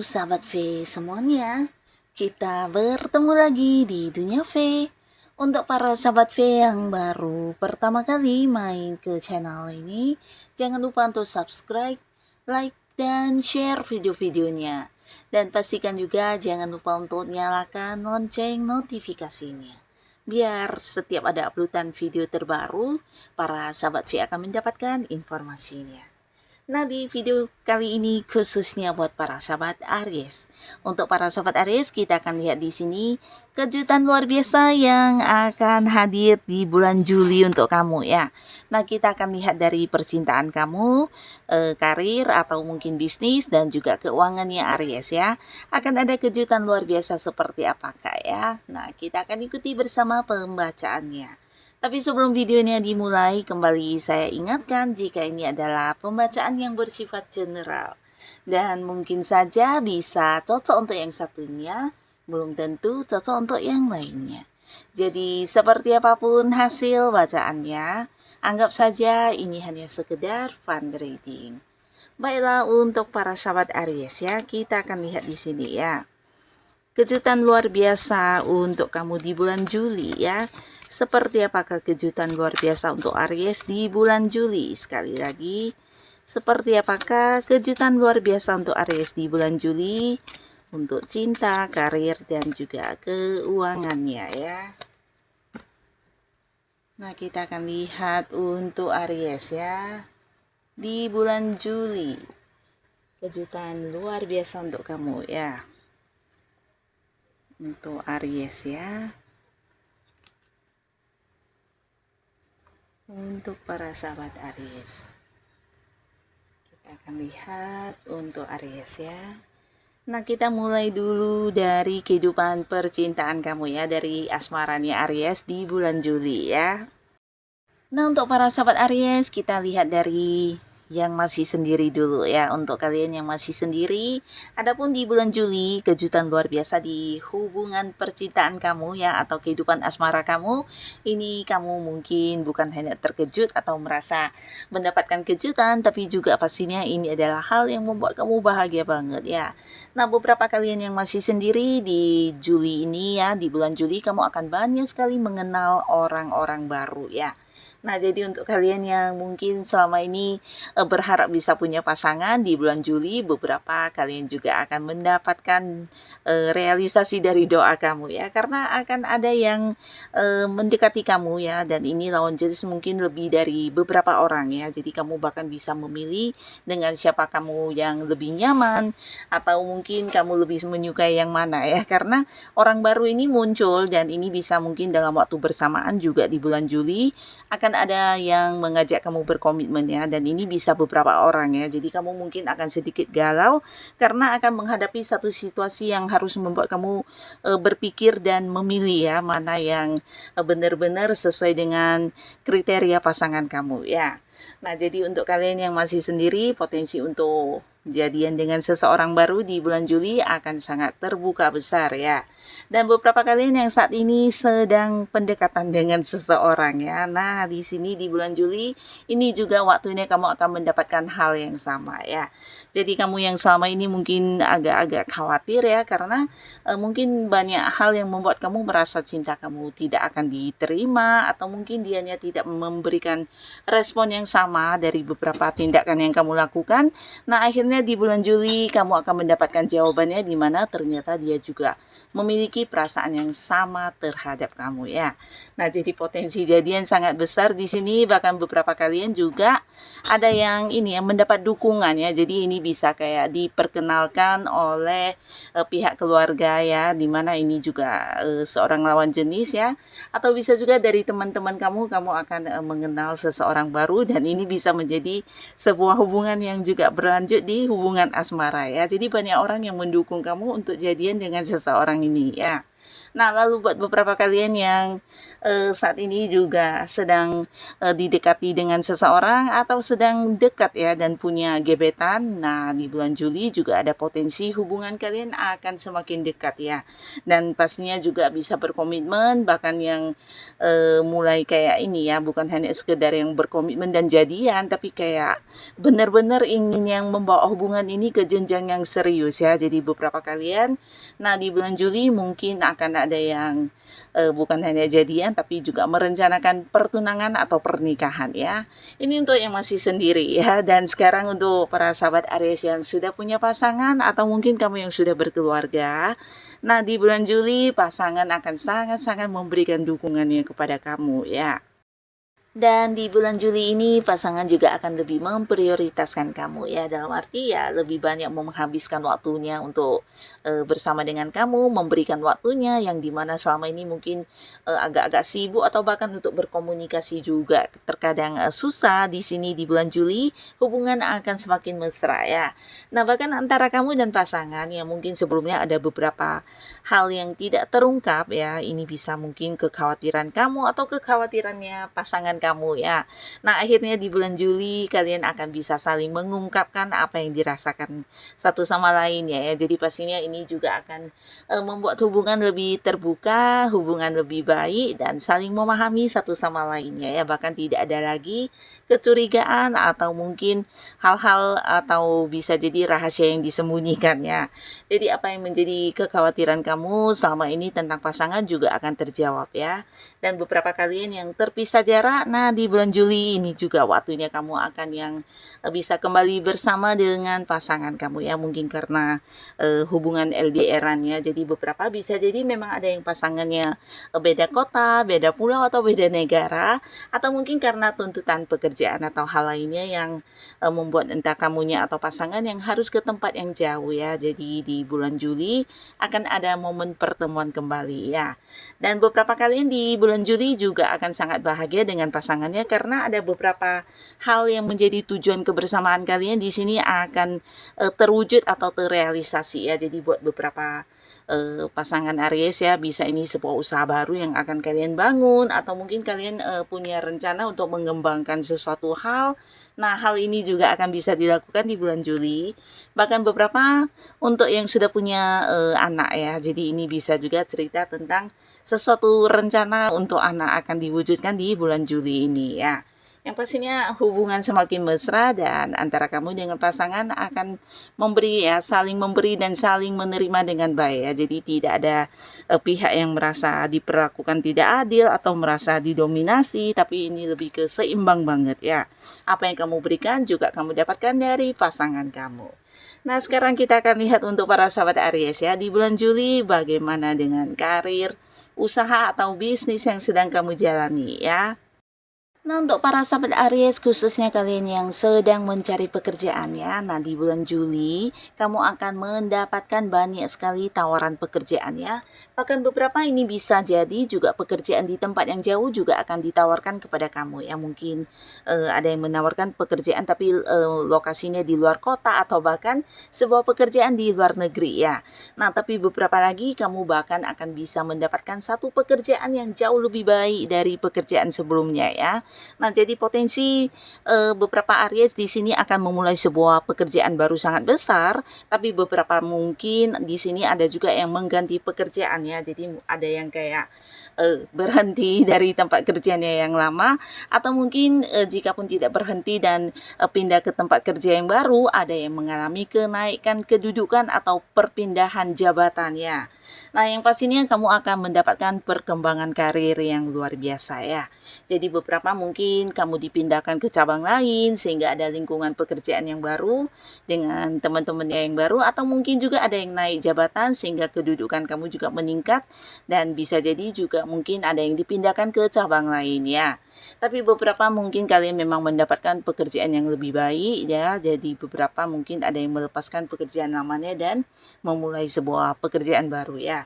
sahabat V semuanya, kita bertemu lagi di Dunia V. Untuk para sahabat V yang baru pertama kali main ke channel ini, jangan lupa untuk subscribe, like, dan share video-videonya. Dan pastikan juga jangan lupa untuk nyalakan lonceng notifikasinya. Biar setiap ada uploadan video terbaru, para sahabat V akan mendapatkan informasinya. Nah, di video kali ini khususnya buat para sahabat Aries. Untuk para sahabat Aries, kita akan lihat di sini kejutan luar biasa yang akan hadir di bulan Juli untuk kamu ya. Nah, kita akan lihat dari percintaan kamu, karir atau mungkin bisnis dan juga keuangannya Aries ya. Akan ada kejutan luar biasa seperti apakah ya. Nah, kita akan ikuti bersama pembacaannya. Tapi sebelum videonya dimulai, kembali saya ingatkan jika ini adalah pembacaan yang bersifat general. Dan mungkin saja bisa cocok untuk yang satunya, belum tentu cocok untuk yang lainnya. Jadi seperti apapun hasil bacaannya, anggap saja ini hanya sekedar fun reading. Baiklah, untuk para sahabat Aries ya, kita akan lihat di sini ya. Kejutan luar biasa untuk kamu di bulan Juli ya. Seperti apakah kejutan luar biasa untuk Aries di bulan Juli? Sekali lagi, seperti apakah kejutan luar biasa untuk Aries di bulan Juli? Untuk cinta, karir, dan juga keuangannya ya. Nah, kita akan lihat untuk Aries ya. Di bulan Juli, kejutan luar biasa untuk kamu ya. Untuk Aries ya. Untuk para sahabat Aries, kita akan lihat untuk Aries ya. Nah, kita mulai dulu dari kehidupan percintaan kamu ya, dari asmaranya Aries di bulan Juli ya. Nah, untuk para sahabat Aries, kita lihat dari yang masih sendiri dulu ya. Untuk kalian yang masih sendiri, adapun di bulan Juli, kejutan luar biasa di hubungan percintaan kamu ya, atau kehidupan asmara kamu. Ini kamu mungkin bukan hanya terkejut atau merasa mendapatkan kejutan, tapi juga pastinya ini adalah hal yang membuat kamu bahagia banget ya. Nah, beberapa kalian yang masih sendiri di Juli ini ya, di bulan Juli kamu akan banyak sekali mengenal orang-orang baru ya. Nah, jadi untuk kalian yang mungkin selama ini berharap bisa punya pasangan di bulan Juli, beberapa kalian juga akan mendapatkan realisasi dari doa kamu ya, karena akan ada yang mendekati kamu ya, dan ini lawan jenis mungkin lebih dari beberapa orang ya. Jadi kamu bahkan bisa memilih dengan siapa kamu yang lebih nyaman, atau mungkin kamu lebih menyukai yang mana ya, karena orang baru ini muncul dan ini bisa mungkin dalam waktu bersamaan juga di bulan Juli akan ada yang mengajak kamu berkomitmen ya, dan ini bisa beberapa orang ya. Jadi kamu mungkin akan sedikit galau karena akan menghadapi satu situasi yang harus membuat kamu berpikir dan memilih ya, mana yang benar-benar sesuai dengan kriteria pasangan kamu ya. Nah, jadi untuk kalian yang masih sendiri, potensi untuk jadian dengan seseorang baru di bulan Juli akan sangat terbuka besar ya. Dan beberapa kalian yang saat ini sedang pendekatan dengan seseorang ya. Nah, di sini di bulan Juli ini juga waktunya kamu akan mendapatkan hal yang sama ya. Jadi kamu yang selama ini mungkin agak-agak khawatir ya, karena mungkin banyak hal yang membuat kamu merasa cinta kamu tidak akan diterima, atau mungkin dianya tidak memberikan respon yang sama dari beberapa tindakan yang kamu lakukan. Nah, akhirnya di bulan Juli kamu akan mendapatkan jawabannya, di mana ternyata dia juga memiliki perasaan yang sama terhadap kamu ya. Nah, jadi potensi jadian sangat besar di sini, bahkan beberapa kalian juga ada yang ini yang mendapat dukungan ya. Jadi ini bisa kayak diperkenalkan oleh pihak keluarga ya, di mana ini juga seorang lawan jenis ya, atau bisa juga dari teman-teman kamu akan mengenal seseorang baru, dan ini bisa menjadi sebuah hubungan yang juga berlanjut di hubungan asmara ya. Jadi banyak orang yang mendukung kamu untuk jadian dengan seseorang ini ya. Nah, lalu buat beberapa kalian yang saat ini juga sedang didekati dengan seseorang atau sedang dekat ya dan punya gebetan, nah di bulan Juli juga ada potensi hubungan kalian akan semakin dekat ya. Dan pastinya juga bisa berkomitmen, bahkan yang mulai kayak ini ya, bukan hanya sekedar yang berkomitmen dan jadian, tapi kayak benar-benar ingin yang membawa hubungan ini ke jenjang yang serius ya. Jadi beberapa kalian, nah di bulan Juli mungkin akan ada yang bukan hanya jadian tapi juga merencanakan pertunangan atau pernikahan ya. Ini untuk yang masih sendiri ya. Dan sekarang untuk para sahabat Aries yang sudah punya pasangan atau mungkin kamu yang sudah berkeluarga, nah di bulan Juli pasangan akan sangat-sangat memberikan dukungannya kepada kamu ya. Dan di bulan Juli ini pasangan juga akan lebih memprioritaskan kamu ya, dalam arti ya lebih banyak menghabiskan waktunya untuk bersama dengan kamu, memberikan waktunya yang dimana selama ini mungkin agak-agak sibuk atau bahkan untuk berkomunikasi juga terkadang susah. Di sini di bulan Juli hubungan akan semakin mesra ya. Nah, bahkan antara kamu dan pasangan yang mungkin sebelumnya ada beberapa hal yang tidak terungkap ya, ini bisa mungkin kekhawatiran kamu atau kekhawatirannya pasangan kamu ya. Nah, akhirnya di bulan Juli kalian akan bisa saling mengungkapkan apa yang dirasakan satu sama lain ya. Jadi pastinya ini juga akan membuat hubungan lebih terbuka, hubungan lebih baik dan saling memahami satu sama lainnya ya. Bahkan tidak ada lagi kecurigaan atau mungkin hal-hal atau bisa jadi rahasia yang disembunyikan ya. Jadi apa yang menjadi kekhawatiran kamu selama ini tentang pasangan juga akan terjawab ya. Dan beberapa kalian yang terpisah jarak, nah di bulan Juli ini juga waktunya kamu akan yang bisa kembali bersama dengan pasangan kamu ya. Mungkin karena hubungan LDR-an ya. Jadi beberapa bisa jadi memang ada yang pasangannya beda kota, beda pulau atau beda negara, atau mungkin karena tuntutan pekerjaan atau hal lainnya yang membuat entah kamunya atau pasangan yang harus ke tempat yang jauh ya. Jadi di bulan Juli akan ada momen pertemuan kembali ya. Dan beberapa kalian di bulan Juli juga akan sangat bahagia dengan pasangannya karena ada beberapa hal yang menjadi tujuan kebersamaan kalian di sini akan terwujud atau terrealisasi ya. Jadi buat beberapa pasangan Aries ya, bisa ini sebuah usaha baru yang akan kalian bangun atau mungkin kalian punya rencana untuk mengembangkan sesuatu hal. Nah, hal ini juga akan bisa dilakukan di bulan Juli. Bahkan beberapa untuk yang sudah punya anak ya. Jadi ini bisa juga cerita tentang sesuatu rencana untuk anak akan diwujudkan di bulan Juli ini ya. Yang pastinya hubungan semakin mesra dan antara kamu dengan pasangan akan memberi ya, saling memberi dan saling menerima dengan baik ya. Jadi tidak ada pihak yang merasa diperlakukan tidak adil atau merasa didominasi, tapi ini lebih ke seimbang banget ya. Apa yang kamu berikan juga kamu dapatkan dari pasangan kamu. Nah, sekarang kita akan lihat untuk para sahabat Aries ya, di bulan Juli bagaimana dengan karir, usaha atau bisnis yang sedang kamu jalani ya. Nah, untuk para sahabat Aries, khususnya kalian yang sedang mencari pekerjaan ya. Nah, di bulan Juli, kamu akan mendapatkan banyak sekali tawaran pekerjaan ya. Bahkan beberapa ini bisa jadi juga pekerjaan di tempat yang jauh juga akan ditawarkan kepada kamu ya. Mungkin ada yang menawarkan pekerjaan tapi lokasinya di luar kota atau bahkan sebuah pekerjaan di luar negeri ya. Nah, tapi beberapa lagi kamu bahkan akan bisa mendapatkan satu pekerjaan yang jauh lebih baik dari pekerjaan sebelumnya ya. Nah, jadi potensi beberapa Aries di sini akan memulai sebuah pekerjaan baru sangat besar, tapi beberapa mungkin di sini ada juga yang mengganti pekerjaan ya. Jadi ada yang kayak berhenti dari tempat kerjanya yang lama, atau mungkin jika pun tidak berhenti dan pindah ke tempat kerja yang baru, ada yang mengalami kenaikan kedudukan atau perpindahan jabatannya. Nah, yang pastinya kamu akan mendapatkan perkembangan karir yang luar biasa ya. Jadi beberapa mungkin kamu dipindahkan ke cabang lain sehingga ada lingkungan pekerjaan yang baru dengan teman-temannya yang baru, atau mungkin juga ada yang naik jabatan sehingga kedudukan kamu juga meningkat dan bisa jadi juga mungkin ada yang dipindahkan ke cabang lain ya. Tapi beberapa mungkin kalian memang mendapatkan pekerjaan yang lebih baik ya. Jadi beberapa mungkin ada yang melepaskan pekerjaan lamanya dan memulai sebuah pekerjaan baru ya.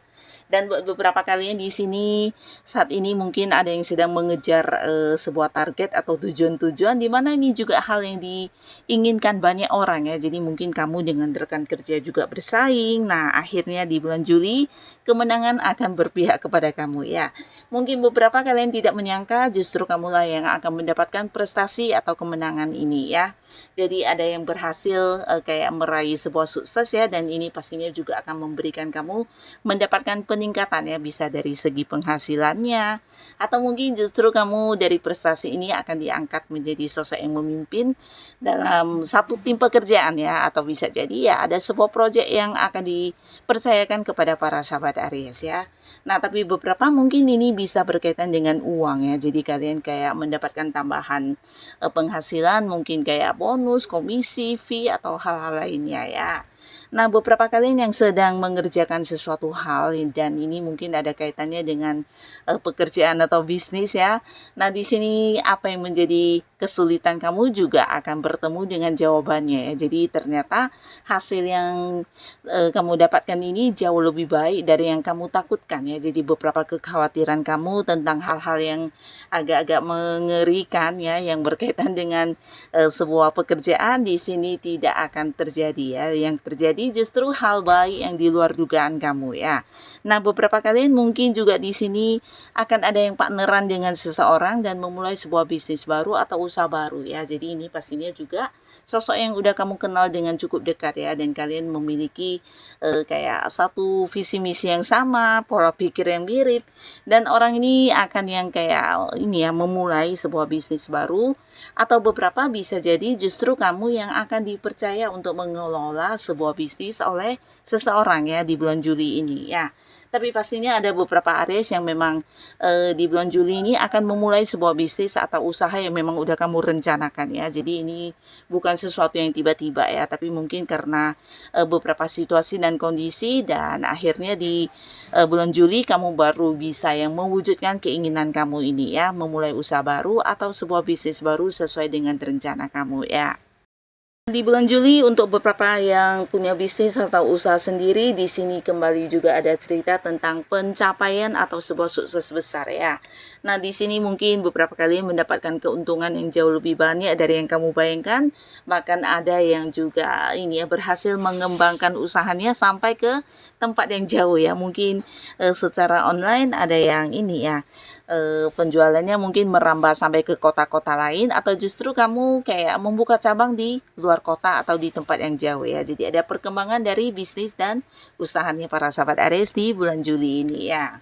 Dan buat beberapa kalian di sini saat ini mungkin ada yang sedang mengejar sebuah target atau tujuan-tujuan di mana ini juga hal yang diinginkan banyak orang ya. Jadi mungkin kamu dengan rekan kerja juga bersaing. Nah, akhirnya di bulan Juli kemenangan akan berpihak kepada kamu ya. Mungkin beberapa kalian tidak menyangka justru kamulah yang akan mendapatkan prestasi atau kemenangan ini ya. Jadi ada yang berhasil kayak meraih sebuah sukses ya, dan ini pastinya juga akan memberikan kamu mendapatkan peningkatan ya, bisa dari segi penghasilannya atau mungkin justru kamu dari prestasi ini akan diangkat menjadi sosok yang memimpin dalam satu tim pekerjaan ya, atau bisa jadi ya ada sebuah proyek yang akan dipercayakan kepada para sahabat Aries ya. Nah, tapi beberapa mungkin ini bisa berkaitan dengan uang ya. Jadi kalian kayak mendapatkan tambahan penghasilan, mungkin kayak bonus, komisi, fee, atau hal-hal lainnya ya. Nah, beberapa kalian yang sedang mengerjakan sesuatu hal dan ini mungkin ada kaitannya dengan pekerjaan atau bisnis ya. Nah, di sini apa yang menjadi kesulitan kamu juga akan bertemu dengan jawabannya ya. Jadi ternyata hasil yang kamu dapatkan ini jauh lebih baik dari yang kamu takutkan ya. Jadi beberapa kekhawatiran kamu tentang hal-hal yang agak-agak mengerikan ya, yang berkaitan dengan sebuah pekerjaan di sini tidak akan terjadi ya. Yang terjadi justru hal baik yang di luar dugaan kamu ya. Nah, beberapa kalian mungkin juga di sini akan ada yang partneran dengan seseorang dan memulai sebuah bisnis baru atau usaha baru ya. Jadi ini pastinya juga sosok yang udah kamu kenal dengan cukup dekat ya, dan kalian memiliki kayak satu visi misi yang sama, pola pikir yang mirip, dan orang ini akan yang kayak ini ya, memulai sebuah bisnis baru, atau beberapa bisa jadi justru kamu yang akan dipercaya untuk mengelola sebuah bisnis oleh seseorang ya di bulan Juli ini ya. Tapi pastinya ada beberapa Aries yang memang di bulan Juli ini akan memulai sebuah bisnis atau usaha yang memang udah kamu rencanakan ya. Jadi ini bukan sesuatu yang tiba-tiba ya, tapi mungkin karena beberapa situasi dan kondisi, dan akhirnya di bulan Juli kamu baru bisa yang mewujudkan keinginan kamu ini ya, memulai usaha baru atau sebuah bisnis baru sesuai dengan rencana kamu ya. Di bulan Juli untuk beberapa yang punya bisnis atau usaha sendiri, di sini kembali juga ada cerita tentang pencapaian atau sebuah sukses besar ya. Nah, di sini mungkin beberapa kali mendapatkan keuntungan yang jauh lebih banyak dari yang kamu bayangkan. Bahkan ada yang juga ini ya, berhasil mengembangkan usahanya sampai ke tempat yang jauh ya. Mungkin secara online, ada yang ini ya, penjualannya mungkin merambah sampai ke kota-kota lain, atau justru kamu kayak membuka cabang di luar kota atau di tempat yang jauh ya. Jadi ada perkembangan dari bisnis dan usahanya para sahabat Aries di bulan Juli ini ya.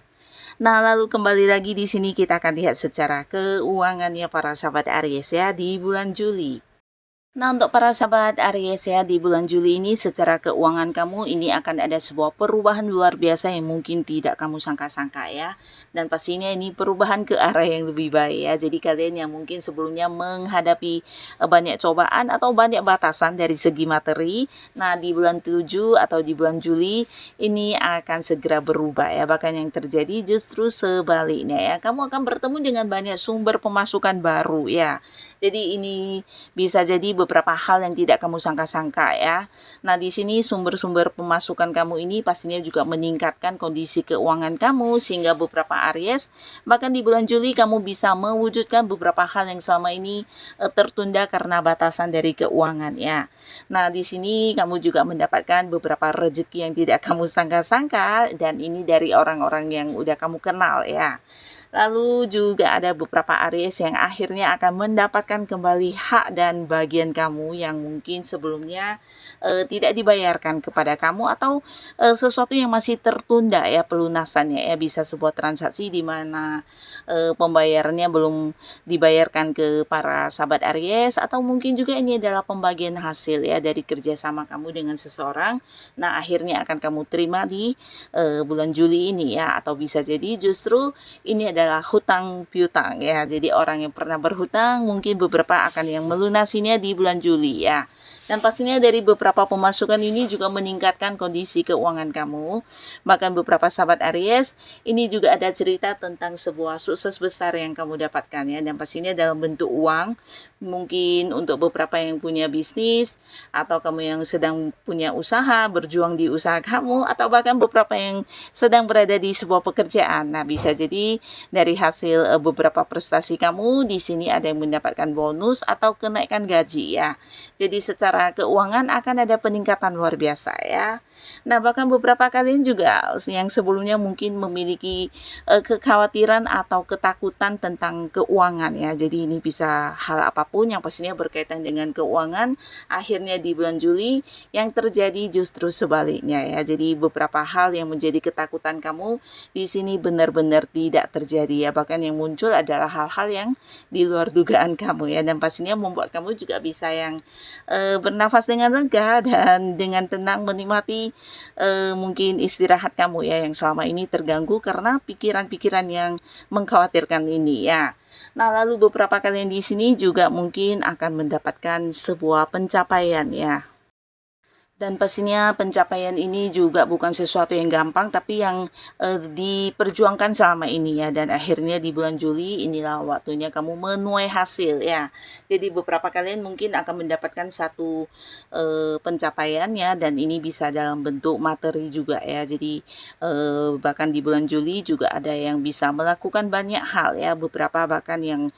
Nah, lalu kembali lagi di sini kita akan lihat secara keuangannya para sahabat Aries ya di bulan Juli. Nah, untuk para sahabat Aries ya, di bulan Juli ini secara keuangan kamu ini akan ada sebuah perubahan luar biasa yang mungkin tidak kamu sangka-sangka ya. Dan pastinya ini perubahan ke arah yang lebih baik ya. Jadi kalian yang mungkin sebelumnya menghadapi banyak cobaan atau banyak batasan dari segi materi, nah di bulan 7 atau di bulan Juli ini akan segera berubah ya. Bahkan yang terjadi justru sebaliknya ya. Kamu akan bertemu dengan banyak sumber pemasukan baru ya. Jadi ini bisa jadi beberapa hal yang tidak kamu sangka-sangka ya. Nah, di sini sumber-sumber pemasukan kamu ini pastinya juga meningkatkan kondisi keuangan kamu, sehingga beberapa Aries bahkan di bulan Juli kamu bisa mewujudkan beberapa hal yang selama ini tertunda karena batasan dari keuangan ya. Nah, di sini kamu juga mendapatkan beberapa rezeki yang tidak kamu sangka-sangka, dan ini dari orang-orang yang udah kamu kenal ya. Lalu juga ada beberapa Aries yang akhirnya akan mendapatkan kembali hak dan bagian kamu yang mungkin sebelumnya tidak dibayarkan kepada kamu, atau sesuatu yang masih tertunda ya pelunasannya ya. Bisa sebuah transaksi di mana pembayarannya belum dibayarkan ke para sahabat Aries, atau mungkin juga ini adalah pembagian hasil ya dari kerjasama kamu dengan seseorang. Nah, akhirnya akan kamu terima di bulan Juli ini ya, atau bisa jadi justru ini adalah hutang piutang ya. Jadi orang yang pernah berhutang mungkin beberapa akan yang melunasinya di bulan Juli ya. Dan pastinya dari beberapa pemasukan ini juga meningkatkan kondisi keuangan kamu. Bahkan beberapa sahabat Aries, ini juga ada cerita tentang sebuah sukses besar yang kamu dapatkan ya. Dan pastinya dalam bentuk uang, mungkin untuk beberapa yang punya bisnis, atau kamu yang sedang punya usaha, berjuang di usaha kamu, atau bahkan beberapa yang sedang berada di sebuah pekerjaan. Nah, bisa jadi dari hasil beberapa prestasi kamu, di sini ada yang mendapatkan bonus atau kenaikan gaji ya. Jadi secara keuangan akan ada peningkatan luar biasa ya. Nah, bahkan beberapa kalian juga yang sebelumnya mungkin memiliki kekhawatiran atau ketakutan tentang keuangan ya. Jadi ini bisa hal apapun yang pastinya berkaitan dengan keuangan, akhirnya di bulan Juli yang terjadi justru sebaliknya ya. Jadi beberapa hal yang menjadi ketakutan kamu di sini benar-benar tidak terjadi ya. Bahkan yang muncul adalah hal-hal yang di luar dugaan kamu ya, dan pastinya membuat kamu juga bisa yang bernafas dengan lega dan dengan tenang menikmati mungkin istirahat kamu ya yang selama ini terganggu karena pikiran-pikiran yang mengkhawatirkan ini ya. Nah, lalu beberapa kalian di sini juga mungkin akan mendapatkan sebuah pencapaian ya. Dan pastinya pencapaian ini juga bukan sesuatu yang gampang, tapi yang diperjuangkan selama ini ya. Dan akhirnya di bulan Juli inilah waktunya kamu menuai hasil ya. Jadi beberapa kalian mungkin akan mendapatkan satu pencapaian ya, dan ini bisa dalam bentuk materi juga ya. Jadi bahkan di bulan Juli juga ada yang bisa melakukan banyak hal ya. Beberapa bahkan yang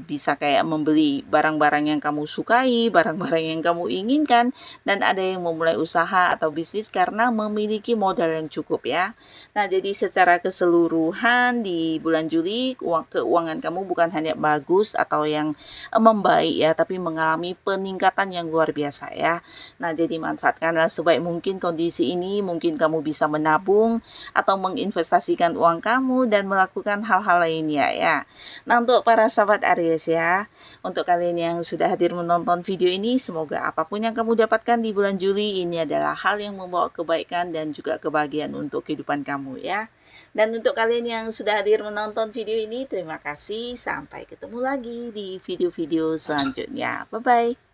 bisa kayak membeli barang-barang yang kamu sukai, barang-barang yang kamu inginkan, dan ada yang memulai usaha atau bisnis karena memiliki modal yang cukup ya. Nah, jadi secara keseluruhan di bulan Juli keuangan kamu bukan hanya bagus atau yang membaik ya, tapi mengalami peningkatan yang luar biasa ya. Nah, jadi manfaatkanlah sebaik mungkin kondisi ini. Mungkin kamu bisa menabung atau menginvestasikan uang kamu dan melakukan hal-hal lainnya ya. Nah, untuk para sahabat Aries ya, untuk kalian yang sudah hadir menonton video ini, semoga apapun yang kamu dapatkan di bulan Juli ini adalah hal yang membawa kebaikan dan juga kebahagiaan untuk kehidupan kamu ya. Dan untuk kalian yang sudah hadir menonton video ini, terima kasih. Sampai ketemu lagi di video-video selanjutnya. Bye-bye.